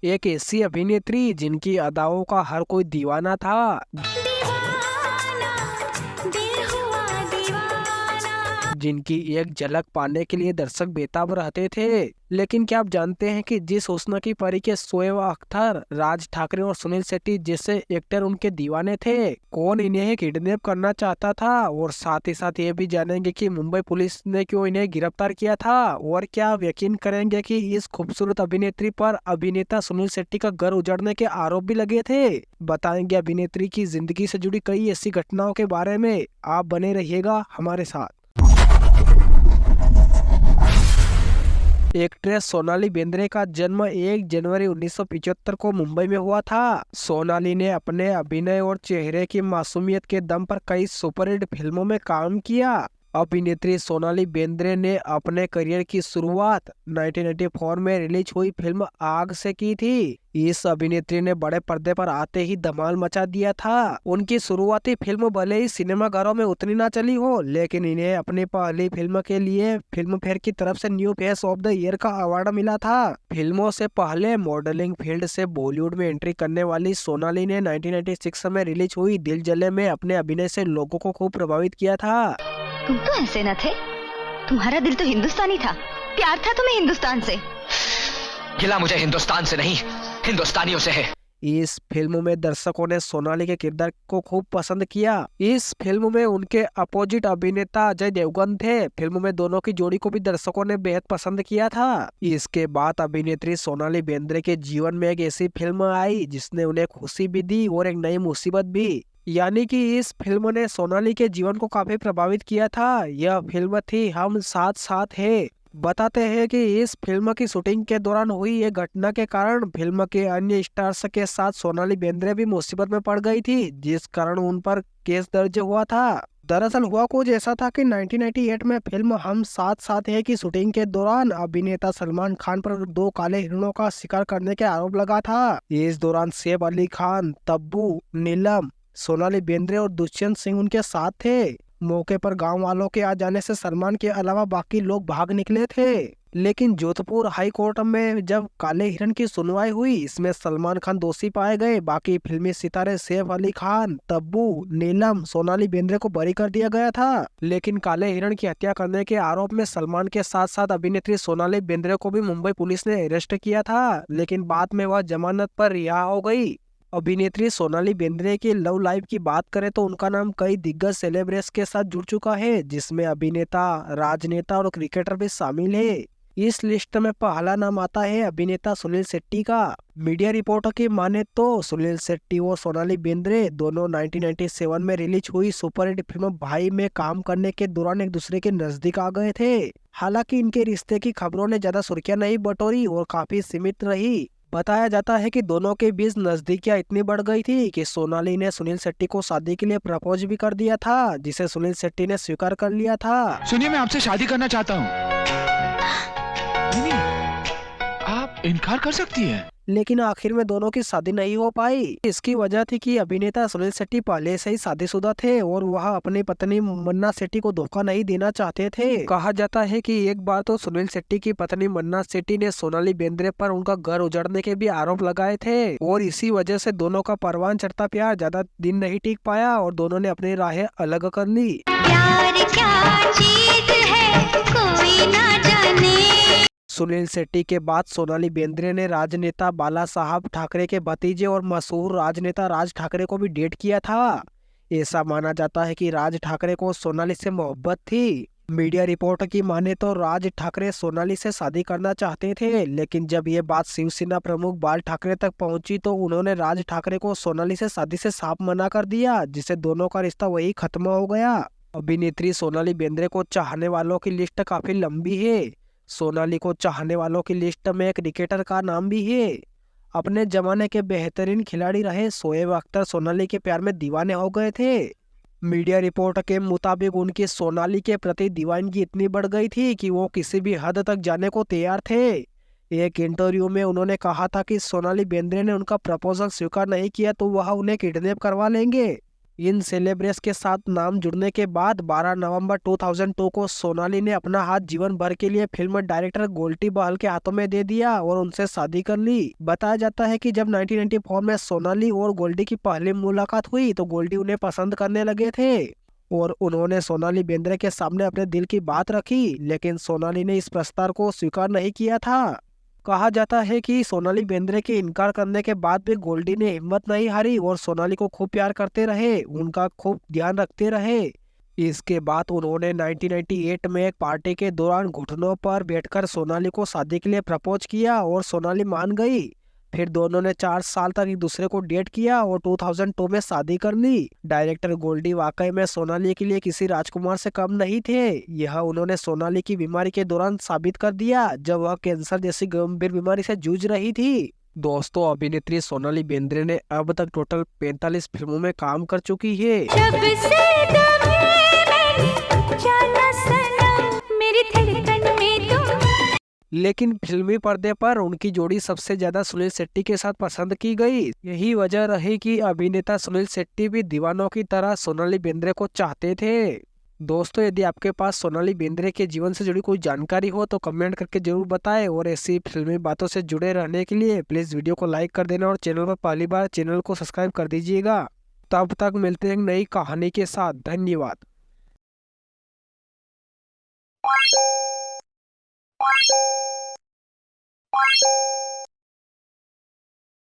एक ऐसी अभिनेत्री जिनकी अदाओं का हर कोई दीवाना था। दीवाना, दिल हुआ दीवाना। जिनकी एक झलक पाने के लिए दर्शक बेताब रहते थे। लेकिन क्या आप जानते हैं कि जिस हुस्न की परी के शोएब अख्तर, राज ठाकरे और सुनील शेट्टी जैसे एक्टर उनके दीवाने थे? कौन इन्हें किडनैप करना चाहता था? और साथ ही साथ ये भी जानेंगे कि मुंबई पुलिस ने क्यों इन्हें गिरफ्तार किया था। और क्या आप यकीन करेंगे कि इस खूबसूरत अभिनेत्री पर अभिनेता सुनील शेट्टी का घर उजाड़ने के आरोप भी लगे थे। बताएंगे अभिनेत्री की जिंदगी से जुड़ी कई ऐसी घटनाओं के बारे में। आप बने रहिएगा हमारे साथ। एक्ट्रेस सोनाली बेंद्रे का जन्म 1 जनवरी 1975 को मुंबई में हुआ था। सोनाली ने अपने अभिनय और चेहरे की मासूमियत के दम पर कई सुपरहिट फिल्मों में काम किया। अभिनेत्री सोनाली बेंद्रे ने अपने करियर की शुरुआत 1984 में रिलीज हुई फिल्म आग से की थी। इस अभिनेत्री ने बड़े पर्दे पर आते ही धमाल मचा दिया था। उनकी शुरुआती फिल्म भले ही सिनेमाघरों में उतनी ना चली हो, लेकिन इन्हें अपनी पहली फिल्म के लिए फिल्म फेयर की तरफ से new face of the year का अवार्ड मिला था। फिल्मों से पहले मॉडलिंग फील्ड से बॉलीवुड में एंट्री करने वाली सोनाली ने 1996 में रिलीज हुई दिल जले में अपने अभिनय से लोगों को खूब प्रभावित किया था। तुम तो ऐसे न थे, तुम्हारा दिल तो हिंदुस्तानी था, प्यार था तुम्हें हिंदुस्तान से। गिला मुझे हिंदुस्तान से नहीं, हिंदुस्तानियों से है। इस फिल्म में दर्शकों ने सोनाली के किरदार को खूब पसंद किया। इस फिल्म में उनके अपोजिट अभिनेता अजय देवगन थे। फिल्म में दोनों की जोड़ी को भी दर्शकों ने बेहद पसंद किया था। इसके बाद अभिनेत्री सोनाली बेंद्रे के जीवन में एक ऐसी फिल्म आई जिसने उन्हें खुशी भी दी और एक नई मुसीबत भी। यानी कि इस फिल्म ने सोनाली के जीवन को काफी प्रभावित किया था। यह फिल्म थी हम साथ साथ है। बताते हैं कि इस फिल्म की शूटिंग के दौरान हुई एक घटना के कारण फिल्म के अन्य स्टार्स के साथ सोनाली बेंद्रे भी मुसीबत में पड़ गई थी, जिस कारण उन पर केस दर्ज हुआ था। दरअसल हुआ कुछ ऐसा था कि 1998 में फिल्म हम साथ साथ है की शूटिंग के दौरान अभिनेता सलमान खान पर 2 काले हिरणों का शिकार करने के आरोप लगा था। इस दौरान सैफ अली खान, तब्बू, नीलम, सोनाली बेंद्रे और दुष्यंत सिंह उनके साथ थे। मौके पर गांव वालों के आ जाने से सलमान के अलावा बाकी लोग भाग निकले थे। लेकिन जोधपुर हाई कोर्ट में जब काले हिरण की सुनवाई हुई, इसमें सलमान खान दोषी पाए गए। बाकी फिल्मी सितारे सैफ अली खान, तब्बू, नीलम, सोनाली बेंद्रे को बरी कर दिया गया था। लेकिन काले हिरण की हत्या करने के आरोप में सलमान के साथ साथ अभिनेत्री सोनाली बेंद्रे को भी मुंबई पुलिस ने अरेस्ट किया था, लेकिन बाद में वह जमानत पर रिहा हो गई। अभिनेत्री सोनाली बेंद्रे की लव लाइफ की बात करें तो उनका नाम कई दिग्गज सेलिब्रिटीज के साथ जुड़ चुका है, जिसमें अभिनेता, राजनेता और क्रिकेटर भी शामिल है। इस लिस्ट में पहला नाम आता है अभिनेता सुनील शेट्टी का। मीडिया रिपोर्टों की माने तो सुनील शेट्टी और सोनाली बेंद्रे दोनों 1997 में रिलीज हुई सुपरहिट फिल्म भाई में काम करने के दौरान एक दूसरे के नजदीक आ गए थे। हालांकि इनके रिश्ते की खबरों ने ज्यादा सुर्खियां नहीं बटोरी और काफी सीमित रही। बताया जाता है कि दोनों के बीच नजदीकियां इतनी बढ़ गई थी कि सोनाली ने सुनील शेट्टी को शादी के लिए प्रपोज भी कर दिया था, जिसे सुनील शेट्टी ने स्वीकार कर लिया था। सुनिए, मैं आपसे शादी करना चाहता हूँ। नहीं, आप इनकार कर सकती हैं। लेकिन आखिर में दोनों की शादी नहीं हो पाई। इसकी वजह थी कि अभिनेता सुनील शेट्टी पहले से ही शादीशुदा थे और वह अपनी पत्नी मन्ना शेट्टी को धोखा नहीं देना चाहते थे। कहा जाता है कि एक बार तो सुनील शेट्टी की पत्नी मन्ना शेट्टी ने सोनाली बेंद्रे पर उनका घर उजाड़ने के भी आरोप लगाए थे और इसी वजह से दोनों का परवान चढ़ता प्यार ज्यादा दिन नहीं टिक पाया और दोनों ने अपनी राहें अलग कर ली। प्यार क्या चीज है कोई ना जाने। सुनील शेट्टी के बाद सोनाली बेंद्रे ने राजनेता बाला साहब ठाकरे के भतीजे और मशहूर राजनेता राज ठाकरे को भी डेट किया था। ऐसा माना जाता है कि राज ठाकरे को सोनाली से मोहब्बत थी। मीडिया रिपोर्ट की माने तो राज ठाकरे सोनाली से शादी करना चाहते थे, लेकिन जब ये बात शिवसेना प्रमुख बाल ठाकरे तक पहुंची तो उन्होंने राज ठाकरे को सोनाली से शादी से साफ मना कर दिया, जिससे दोनों का रिश्ता वही खत्म हो गया। अभिनेत्री सोनाली बेंद्रे को चाहने वालों की लिस्ट काफी लंबी है। सोनाली को चाहने वालों की लिस्ट में एक क्रिकेटर का नाम भी है। अपने जमाने के बेहतरीन खिलाड़ी रहे शोएब अख्तर सोनाली के प्यार में दीवाने हो गए थे। मीडिया रिपोर्ट के मुताबिक उनकी सोनाली के प्रति दीवानगी इतनी बढ़ गई थी कि वो किसी भी हद तक जाने को तैयार थे। एक इंटरव्यू में उन्होंने कहा था कि सोनाली बेंद्रे ने उनका प्रपोजल स्वीकार नहीं किया तो वह उन्हें किडनैप करवा लेंगे। इन सेलिब्रिटीज के साथ नाम जुड़ने के बाद 12 नवंबर 2002 को सोनाली ने अपना हाथ जीवन भर के लिए फिल्म डायरेक्टर गोल्डी बहल के हाथों में दे दिया और उनसे शादी कर ली। बताया जाता है कि जब 1994 में सोनाली और गोल्डी की पहली मुलाकात हुई तो गोल्डी उन्हें पसंद करने लगे थे और उन्होंने सोनाली बेंद्रे के सामने अपने दिल की बात रखी, लेकिन सोनाली ने इस प्रस्ताव को स्वीकार नहीं किया था। कहा जाता है कि सोनाली बेंद्रे के इनकार करने के बाद भी गोल्डी ने हिम्मत नहीं हारी और सोनाली को खूब प्यार करते रहे, उनका खूब ध्यान रखते रहे। इसके बाद उन्होंने 1998 में एक पार्टी के दौरान घुटनों पर बैठकर सोनाली को शादी के लिए प्रपोज किया और सोनाली मान गई। फिर दोनों ने 4 साल तक एक दूसरे को डेट किया और 2002 में शादी कर ली। डायरेक्टर गोल्डी वाकई में सोनाली के लिए किसी राजकुमार से कम नहीं थे। यह उन्होंने सोनाली की बीमारी के दौरान साबित कर दिया जब वह कैंसर जैसी गंभीर बीमारी से जूझ रही थी। दोस्तों, अभिनेत्री सोनाली बेंद्रे ने अब तक टोटल 45 फिल्मों में काम कर चुकी है। जब से जाना सनम मेरी धड़कन में तुम। लेकिन फिल्मी पर्दे पर उनकी जोड़ी सबसे ज्यादा सुनील शेट्टी के साथ पसंद की गई। यही वजह रही कि अभिनेता सुनील शेट्टी भी दीवानों की तरह सोनाली बेंद्रे को चाहते थे। दोस्तों, यदि आपके पास सोनाली बेंद्रे के जीवन से जुड़ी कोई जानकारी हो तो कमेंट करके जरूर बताएं और ऐसी फिल्मी बातों से जुड़े रहने के लिए प्लीज वीडियो को लाइक कर देना और चैनल पर पहली बार चैनल को सब्सक्राइब कर दीजिएगा। तब तक मिलते हैं एक नई कहानी के साथ। धन्यवाद।